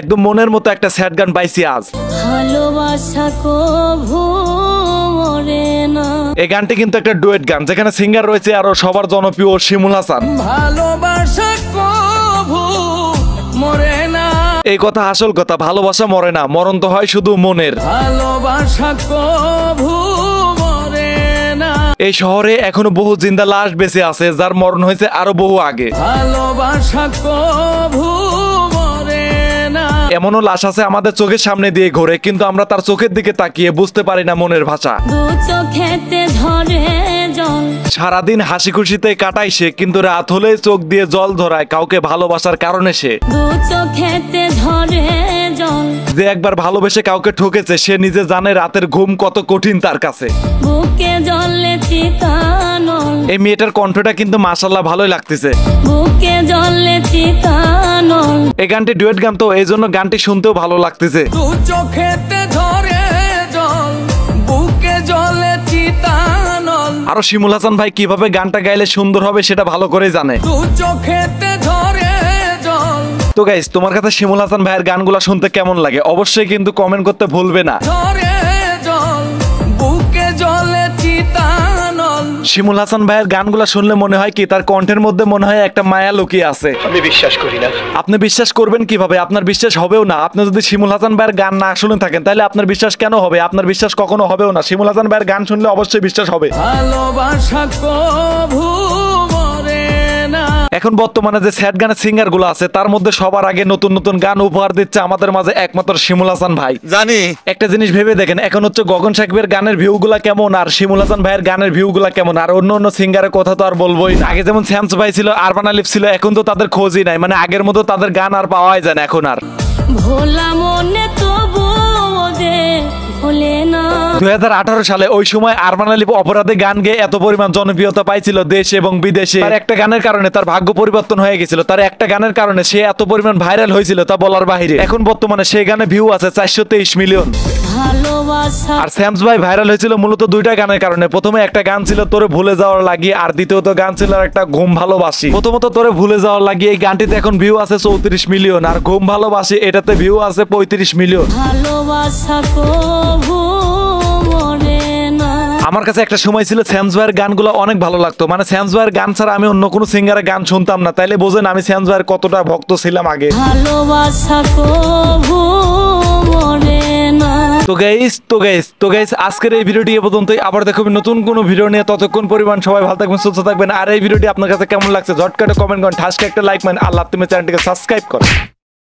একদম মনের মতো একটা স্যাড গান পাইছি আজ। এই গানটি কিন্তু একটা ডুয়েট গান, যেখানে সিঙ্গার রয়েছে আরো সবার জনপ্রিয় শিমুল হাসান। এই কথা আসল কথা, ভালোবাসা মরে না, মরণ তো হয় শুধু মনের। এই শহরে এখনো বহু জিন্দা লাশ বেঁচে আছে, যার মরণ হয়েছে আরো বহু আগে। এমনও লাশ আছে আমাদের চোখের সামনে দিয়ে ঘোরে, কিন্তু আমরা তার চোখের দিকে তাকিয়ে বুঝতে পারি না মনের ভাষা। সারাদিন হাসি খুশিতে কাটাই সে, কিন্তু রাত হলে চোখ দিয়ে জল ধরায় কাউকে ভালোবাসার কারণে সে। যে একবার ভালোবেসে কাউকে ঠকেছে, সে নিজে জানে রাতের ঘুম কত কঠিন তার কাছে। এই মেয়েটার কণ্ঠটা কিন্তু মাশাআল্লাহ ভালোই লাগতেছে। এই গানটি ডুয়েট গান, তো এই জন্য গানটি শুনতেও ভালো লাগতেছে। আরো শিমুল হাসান ভাই কিভাবে গানটা গাইলে সুন্দর হবে সেটা ভালো করে জানে। তো গাইস, তোমার কাছে শিমুল হাসান ভাইয়ের গানগুলা শুনতে কেমন লাগে অবশ্যই কিন্তু কমেন্ট করতে ভুলবে না। শিমুল হাসান ভাইয়ের গানগুলা শুনলে মনে হয় কি তার কণ্ঠের মধ্যে মনে হয় একটা মায়া লুকিয়ে আছে। আমি বিশ্বাস করি না। আপনি বিশ্বাস করবেন কিভাবে? আপনার বিশ্বাস হবেও না। আপনি যদি শিমুল হাসান ভাইয়ের গান না শুনে থাকেন তাহলে আপনার বিশ্বাস কেন হবে? আপনার বিশ্বাস কখনো হবেও না। শিমুল হাসান ভাইয়ের গান শুনলে অবশ্যই বিশ্বাস হবে। এখন বর্তমানে যে স্যাড গানের সিঙ্গার গুলো আছে তার মধ্যে সবার আগে নতুন নতুন গান উপহার দিচ্ছে আমাদের মাঝে একমাত্র শিমুল হাসান ভাই। জানি একটা জিনিস ভেবে দেখেন, এখন হচ্ছে গগন সাকিবের গানের ভিউ গুলা কেমন আর শিমুল হাসান ভাইয়ের গানের ভিউ গুলা কেমন, আর অন্য অন্য সিঙ্গারের কথা তো আর বলবোই না। আগে যেমন শ্যামস ভাই ছিল, আরমান আলিফ ছিল, এখন তো তাদের খোঁজই নাই। মানে আগের মতো তাদের গান আর পাওয়াই যায় না এখন আর। 2018 সালে ওই সময় আরমান আলিফ অপরাধে গান গেয়ে এত পরিমাণ জনপ্রিয়তা পাইছিল দেশ এবং বিদেশে। তার একটা গানের কারণে তার ভাগ্য পরিবর্তন হয়ে গেছিল। তার একটা গানের কারণে সে এত পরিমাণ ভাইরাল হয়েছিল তা বলার বাহিরে। এখন বর্তমানে সেই গানে ভিউ আছে 423 মিলিয়ন। আর শ্যামস ভাই ভাইরাল হয়েছিল মূলত দুইটা গানের কারণে। প্রথমে একটা গান ছিল তোরে ভুলে যাওয়ার লাগি, আর দ্বিতীয়ত গান ছিল একটা ঘুম ভালোবাসি। প্রথমত তোরে ভুলে যাওয়ার লাগি এই গানটিতে এখন ভিউ আছে 34 মিলিয়ন, আর ঘুম ভালোবাসি এটাতে ভিউ আছে 35 মিলিয়ন। আমার কাছে একটা সময় ছিল শ্যামস ভাইয়ের গানগুলো অনেক ভালো লাগতো। মানে শ্যামস ভাইয়ের গান ছাড়া আমি অন্য কোনো সিঙ্গারের গান শুনতাম না। তাইলে বোঝেন আমি শ্যামস ভাইয়ের কতটা ভক্ত ছিলাম আগে। তো গাইস আজকের এই ভিডিওটি এ পর্যন্তই। আবার দেখবেন নতুন কোনো ভিডিও নিয়ে। ততক্ষণ পরিমাণ সবাই ভালো থাকবেন, সুস্থ থাকবেন। আর এই ভিডিওটি আপনার কাছে কেমন লাগছে ঝটকাটে কমেন্ট করেন, ঠাসকে একটা লাইক মারেন, আর চ্যানেলটিকে সাবস্ক্রাইব করেন।